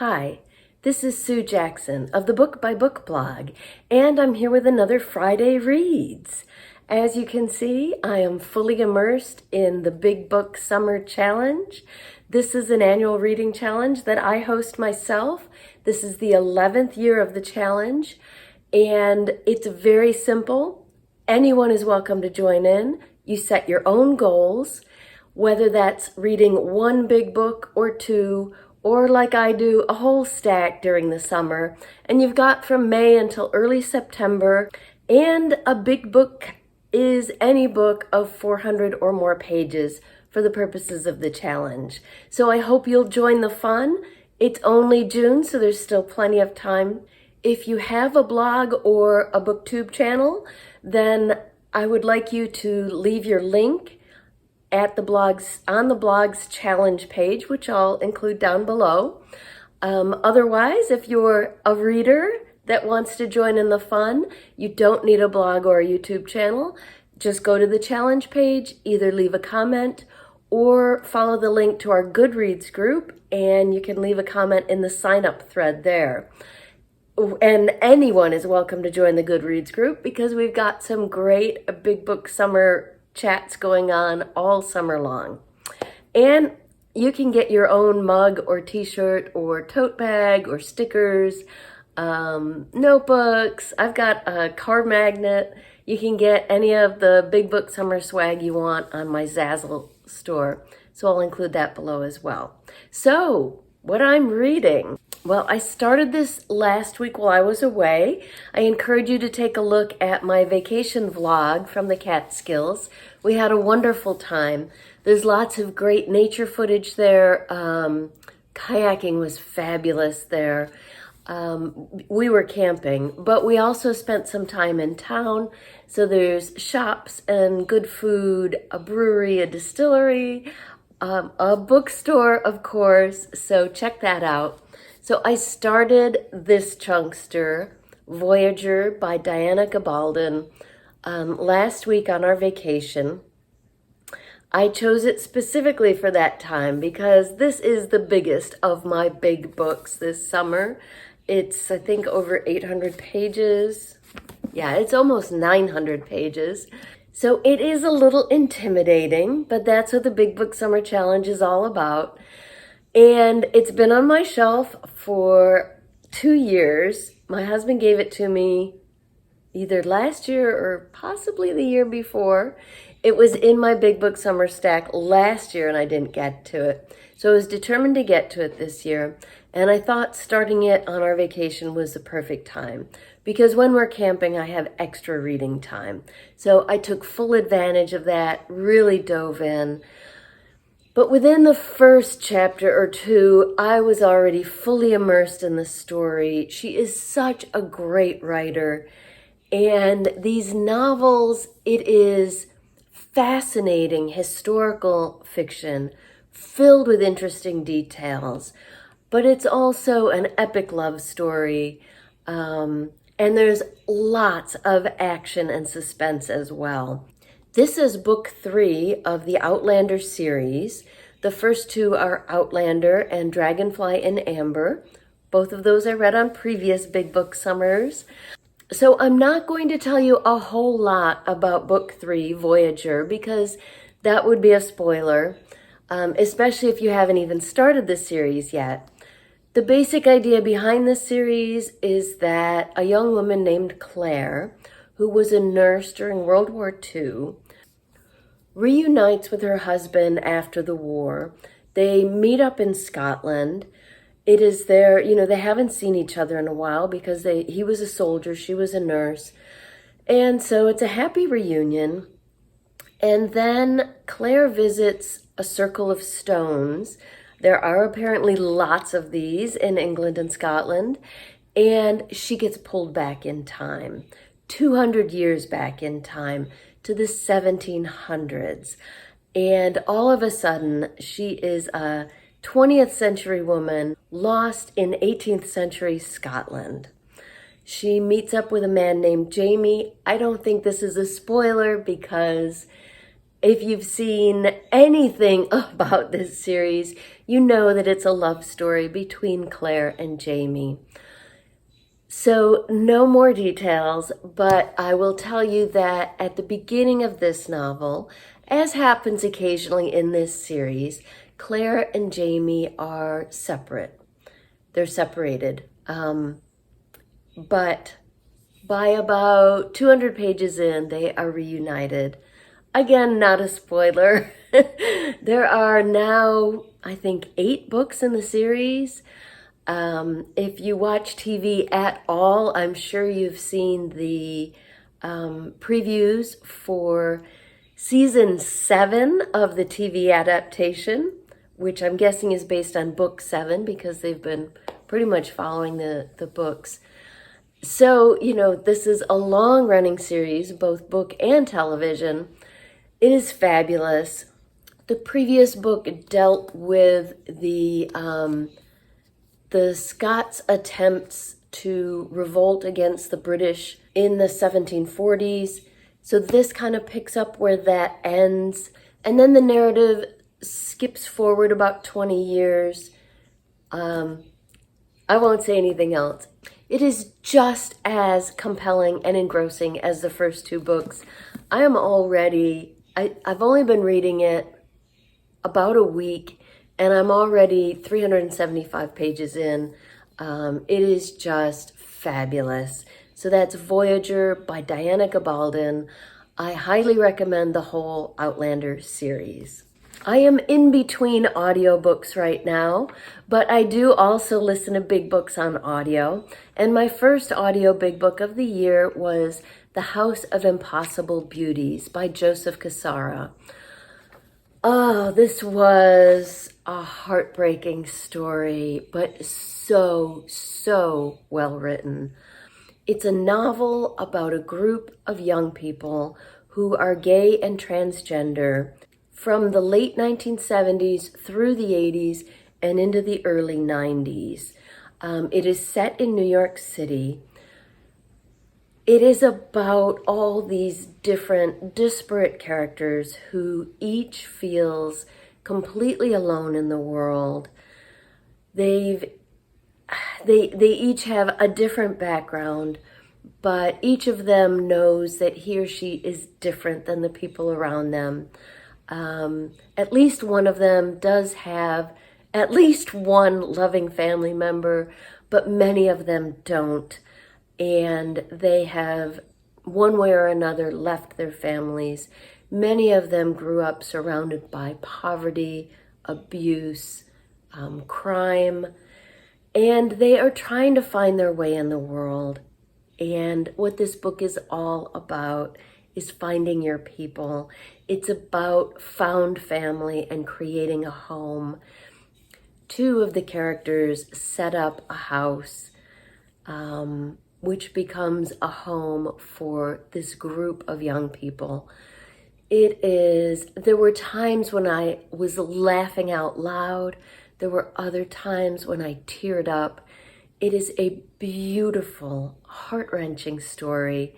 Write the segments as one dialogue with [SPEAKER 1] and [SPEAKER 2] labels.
[SPEAKER 1] Hi, this is Sue Jackson of the Book by Book blog, and I'm here with another Friday Reads. As you can see, I am fully immersed in the Big Book Summer Challenge. This is an annual reading challenge that I host myself. This is the 11th year of the challenge, and it's very simple. Anyone is welcome to join in. You set your own goals, whether that's reading one big book or two, or like I do, a whole stack during the summer. And you've got from May until early September. And a big book is any book of 400 or more pages for the purposes of the challenge. So I hope you'll join the fun. It's only June, so there's still plenty of time. If you have a blog or a BookTube channel, then I would like you to leave your link at the blog's, on the blog's challenge page, which I'll include down below. Otherwise, if you're a reader that wants to join in the fun, you don't need a blog or a YouTube channel. Just go to the challenge page, either leave a comment or follow the link to our Goodreads group, and you can leave a comment in the sign-up thread there. And anyone is welcome to join the Goodreads group because we've got some great Big Book Summer chats going on all summer long. And you can get your own mug or t-shirt or tote bag or stickers, notebooks. I've got a card magnet. You can get any of the Big Book Summer swag you want on my Zazzle store. So I'll include that below as well. So what I'm reading. Well, I started this last week while I was away. I encourage you to take a look at my vacation vlog from the Catskills. We had a wonderful time. There's lots of great nature footage there. Kayaking was fabulous there. We were camping, but we also spent some time in town. So there's shops and good food, a brewery, a distillery, a bookstore, of course. So check that out. So I started this chunkster, Voyager by Diana Gabaldon, last week on our vacation. I chose it specifically for that time because this is the biggest of my big books this summer. It's, I think, over 800 pages. Yeah, it's almost 900 pages. So it is a little intimidating, but that's what the Big Book Summer Challenge is all about. And it's been on my shelf for 2 years. My husband gave it to me either last year or possibly the year before. It was in my Big Book Summer stack last year and I didn't get to it. So I was determined to get to it this year. And I thought starting it on our vacation was the perfect time because when we're camping, I have extra reading time. So I took full advantage of that, really dove in. But within the first chapter or two, I was already fully immersed in the story. She is such a great writer. And these novels, it is fascinating historical fiction filled with interesting details. But it's also an epic love story. And there's lots of action and suspense as well. This is book 3 of the Outlander series. The first 2 are Outlander and Dragonfly in Amber. Both of those I read on previous Big Book Summers. So I'm not going to tell you a whole lot about book 3, Voyager, because that would be a spoiler, especially if you haven't even started the series yet. The basic idea behind this series is that a young woman named Claire, who was a nurse during World War II, reunites with her husband after the war. They meet up in Scotland. It is their, they haven't seen each other in a while because he was a soldier, she was a nurse. And so it's a happy reunion. And then Claire visits a circle of stones. There are apparently lots of these in England and Scotland. And she gets pulled back in time, 200 years back in time, to the 1700s. And all of a sudden, she is a 20th century woman lost in 18th century Scotland. She meets up with a man named Jamie. I don't think this is a spoiler because If you've seen anything about this series, you know that it's a love story between Claire and Jamie. So no more details, but I will tell you that at the beginning of this novel, as happens occasionally in this series, Claire and Jamie are separate. They're separated. But by about 200 pages in, they are reunited. Again, not a spoiler. There are now, I think, 8 books in the series. If you watch TV at all, I'm sure you've seen the previews for season 7 of the TV adaptation, which I'm guessing is based on book 7 because they've been pretty much following the books. So, this is a long-running series, both book and television. It is fabulous. The previous book dealt with the Scots' attempts to revolt against the British in the 1740s. So this kind of picks up where that ends. And then the narrative skips forward about 20 years. I won't say anything else. It is just as compelling and engrossing as the first 2 books. I've only been reading it about a week, and I'm already 375 pages in. It is just fabulous. So that's Voyager by Diana Gabaldon. I highly recommend the whole Outlander series. I am in between audiobooks right now, but I do also listen to big books on audio. And my first audio big book of the year was The House of Impossible Beauties by Joseph Cassara. Oh, this was a heartbreaking story, but so well written. It's a novel about a group of young people who are gay and transgender from the late 1970s through the 80s and into the early 90s. It is set in New York City. It is about all these different disparate characters who each feels completely alone in the world. They each have a different background, but each of them knows that he or she is different than the people around them. At least one of them does have at least one loving family member, but many of them don't. And they have, one way or another, left their families. Many of them grew up surrounded by poverty, abuse, crime, and they are trying to find their way in the world. And what this book is all about is finding your people. It's about found family and creating a home. 2 of the characters set up a house, which becomes a home for this group of young people. There were times when I was laughing out loud. There were other times when I teared up. It is a beautiful, heart-wrenching story.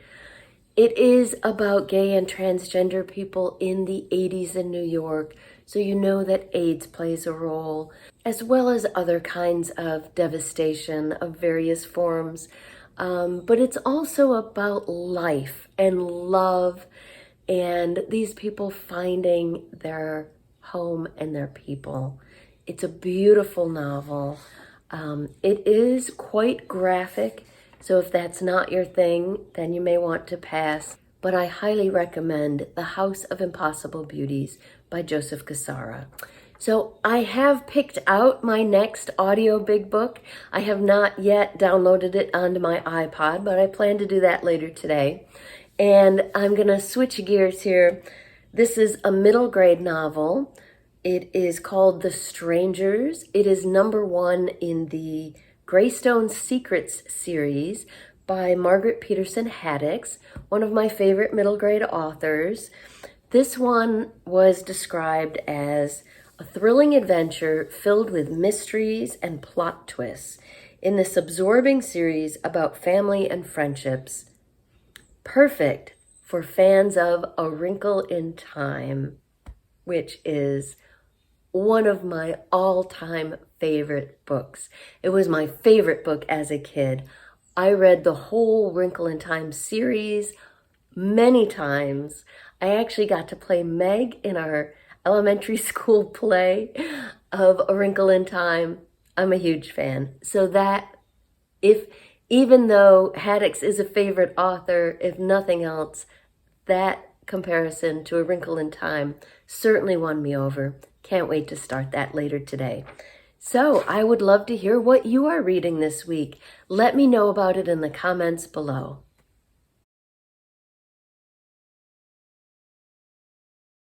[SPEAKER 1] It is about gay and transgender people in the 80s in New York, so you know that AIDS plays a role, as well as other kinds of devastation of various forms. But it's also about life and love and these people finding their home and their people. It's a beautiful novel. It is quite graphic, so if that's not your thing, then you may want to pass. But I highly recommend The House of Impossible Beauties by Joseph Cassara. So I have picked out my next audio big book. I have not yet downloaded it onto my iPod, but I plan to do that later today. And I'm gonna switch gears here. This is a middle grade novel. It is called The Strangers. It is #1 in the Greystone Secrets series by Margaret Peterson Haddix, one of my favorite middle grade authors. This one was described as a thrilling adventure filled with mysteries and plot twists in this absorbing series about family and friendships. Perfect for fans of A Wrinkle in Time. which is one of my all-time favorite books. It was my favorite book as a kid. I read the whole Wrinkle in Time series many times. I actually got to play Meg in our elementary school play of A Wrinkle in Time. I'm a huge fan. So that, even though Haddix is a favorite author, if nothing else, that comparison to A Wrinkle in Time certainly won me over. Can't wait to start that later today. So I would love to hear what you are reading this week. Let me know about it in the comments below.